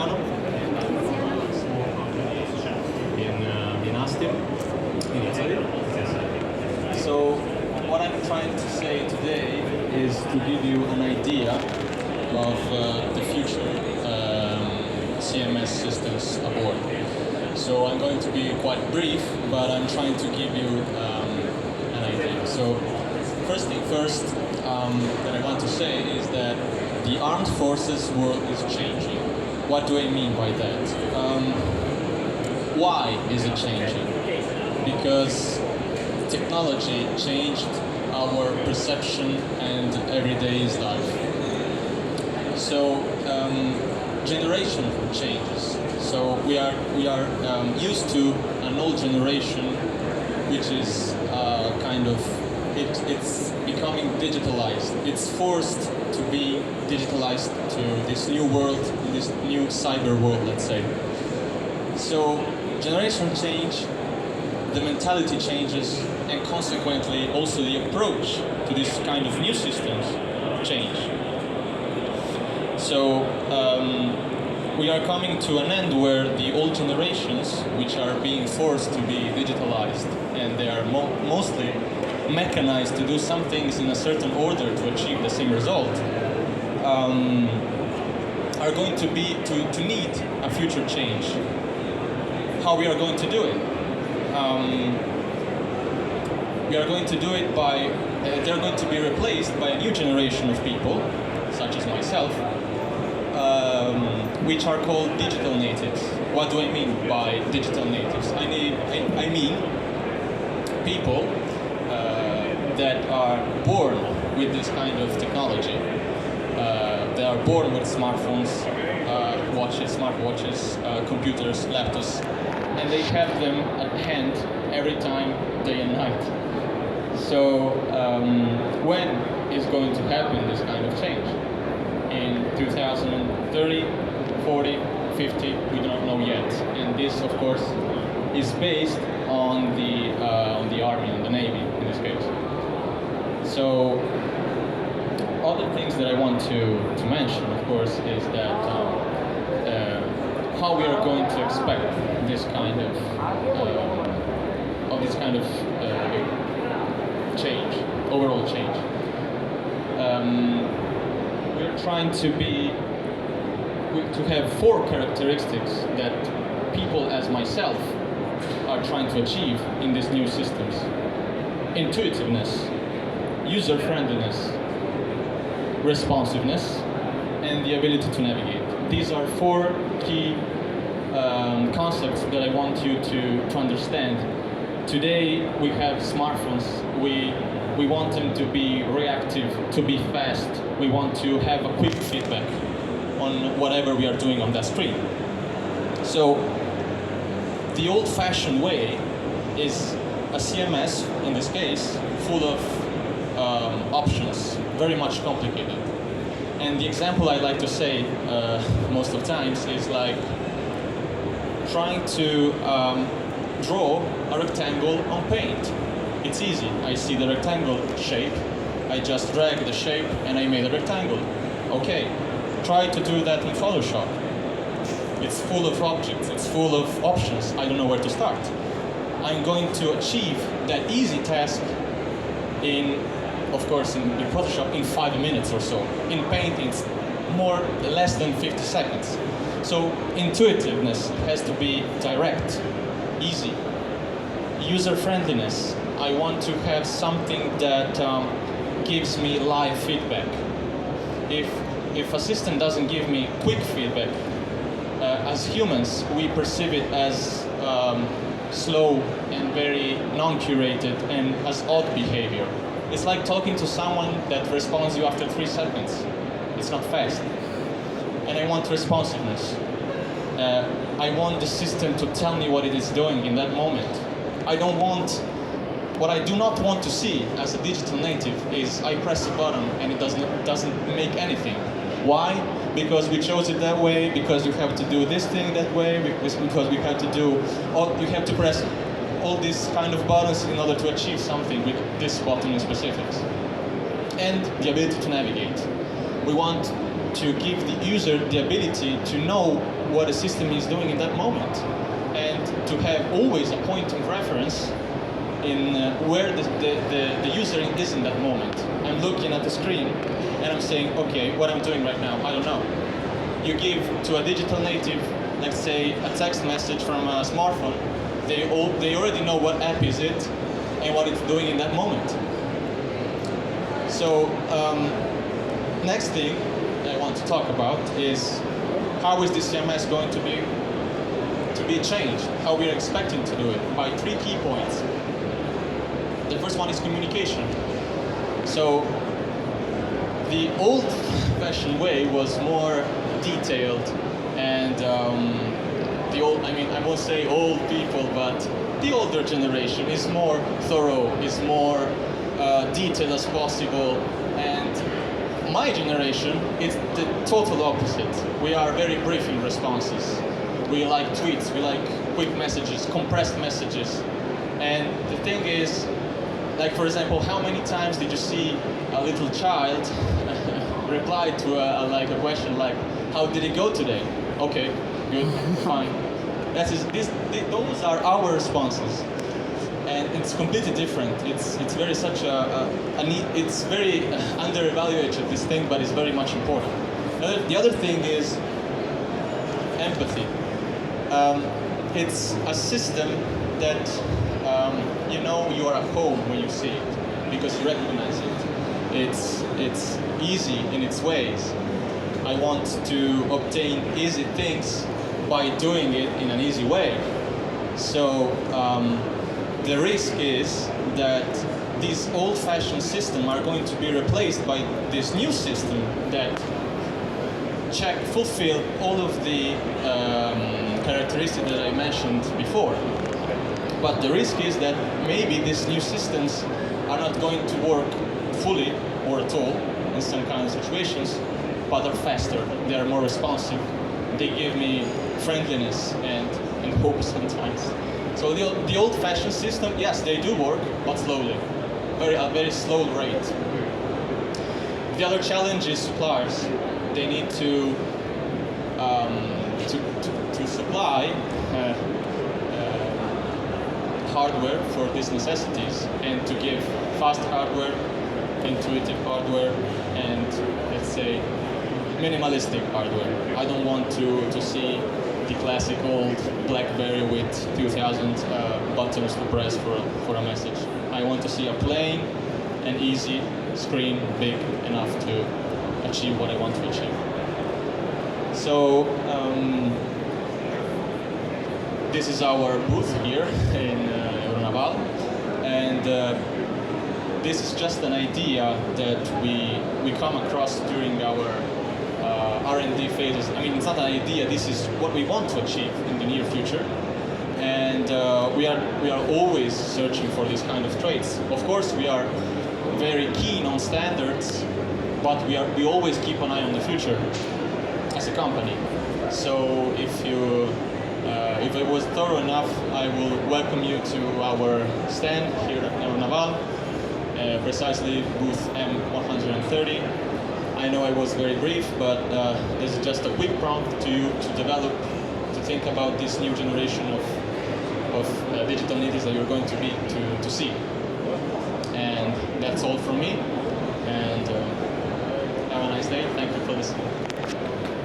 Tiziano in A.S.T.I.M in Italy. So what I'm trying to say today is to give you an idea of the future CMS systems aboard. So I'm going to be quite brief, but I'm trying to give you an idea. So first thing first that I want to say is that the armed forces world is changing. What do I mean by that? Why is it changing? Because technology changed our perception and everyday's life. So generation changes. So we are used to an old generation, which is kind of it's becoming digitalized. It's forced to be digitalized to this new world, this new cyber world, let's say. So generation change, the mentality changes, and consequently also the approach to this kind of new systems change. So we are coming to an end where the old generations, which are being forced to be digitalized, and they are mostly mechanized to do some things in a certain order to achieve the same result, are going to need a future change. How we are going to do it? We are going to do it by, they're going to be replaced by a new generation of people, such as myself, which are called digital natives. What do I mean by digital natives? I mean people that are born with this kind of technology. They are born with smartphones, smartwatches, computers, laptops, and they have them at hand every time, day and night. So when is going to happen this kind of change? In 2030, 40, 50, we do not know yet. And this, of course, is based on the Army, on the Navy in this case. So other things that I want to mention, of course, is that how we are going to expect this kind of change, overall change. We're trying to have 4 characteristics that people as myself are trying to achieve in these new systems: intuitiveness, user-friendliness, responsiveness, and the ability to navigate. These are 4 key concepts that I want you to understand. Today we have smartphones. We want them to be reactive, to be fast. We want to have a quick feedback on whatever we are doing on that screen. So the old-fashioned way is a CMS, in this case, full of options, very much complicated. And the example I like to say most of the times is like trying to draw a rectangle on paint. It's easy. I see the rectangle shape, I just drag the shape and I made a rectangle. Okay, try to do that in Photoshop. It's full of objects, it's full of options. I don't know where to start. I'm going to achieve that easy task in Photoshop in 5 minutes or so. In Paint, it's less than 50 seconds. So intuitiveness has to be direct, easy. User-friendliness. I want to have something that gives me live feedback. If a system doesn't give me quick feedback, as humans, we perceive it as slow and very non-curated and as odd behavior. It's like talking to someone that responds you after 3 seconds. It's not fast. And I want responsiveness. I want the system to tell me what it is doing in that moment. What I do not want to see as a digital native is I press a button and it doesn't make anything. Why? Because we chose it that way, because you have to do this thing that way, because we have to do, or you have to press all these kind of buttons in order to achieve something with this button in specifics. And the ability to navigate. We want to give the user the ability to know what the system is doing in that moment, and to have always a point of reference in where the user is in that moment. I'm looking at the screen and I'm saying, okay, what I'm doing right now, I don't know. You give to a digital native, let's say, a text message from a smartphone, they already know what app is it and what it's doing in that moment. So next thing I want to talk about is how is this CMS going to be changed, how we are expecting to do it, by 3 key points. The first one is communication. So the old-fashioned way was more detailed, and I won't say old people, but the older generation is more thorough, is more detailed as possible, and my generation is the total opposite. We are very brief in responses. We like tweets, we like quick messages, compressed messages. And the thing is, like for example, how many times did you see a little child reply to a question like, how did it go today? Okay, good, fine. Those are our responses, and it's completely different. It's very such it's very underevaluated, this thing, but it's very much important. The other thing is empathy. It's a system that you know you are at home when you see it, because you recognize it. It's easy in its ways. I want to obtain easy things by doing it in an easy way. So the risk is that these old-fashioned systems are going to be replaced by this new system that fulfill all of the characteristics that I mentioned before. But the risk is that maybe these new systems are not going to work fully or at all in some kind of situations, but are faster, they are more responsive, they give me friendliness and hope sometimes. So the old-fashioned system, yes, they do work, but slowly, a very slow rate. The other challenge is suppliers. They need to supply hardware for these necessities, and to give fast hardware, intuitive hardware, and let's say minimalistic hardware. I don't want to see the classic old BlackBerry with 2,000 buttons to press for a message. I want to see a plain and easy screen, big enough to achieve what I want to achieve. So this is our booth here in Euronaval, and this is just an idea that we come across during our R&D phases. I mean, it's not an idea. This is what we want to achieve in the near future, and we are always searching for these kind of traits. Of course, we are very keen on standards, but we always keep an eye on the future as a company. So if I was thorough enough, I will welcome you to our stand here at Euronaval, precisely booth M130. I know I was very brief, but this is just a quick prompt to you to think about this new generation of digital natives that you're going to see. And that's all from me. And have a nice day. Thank you for listening.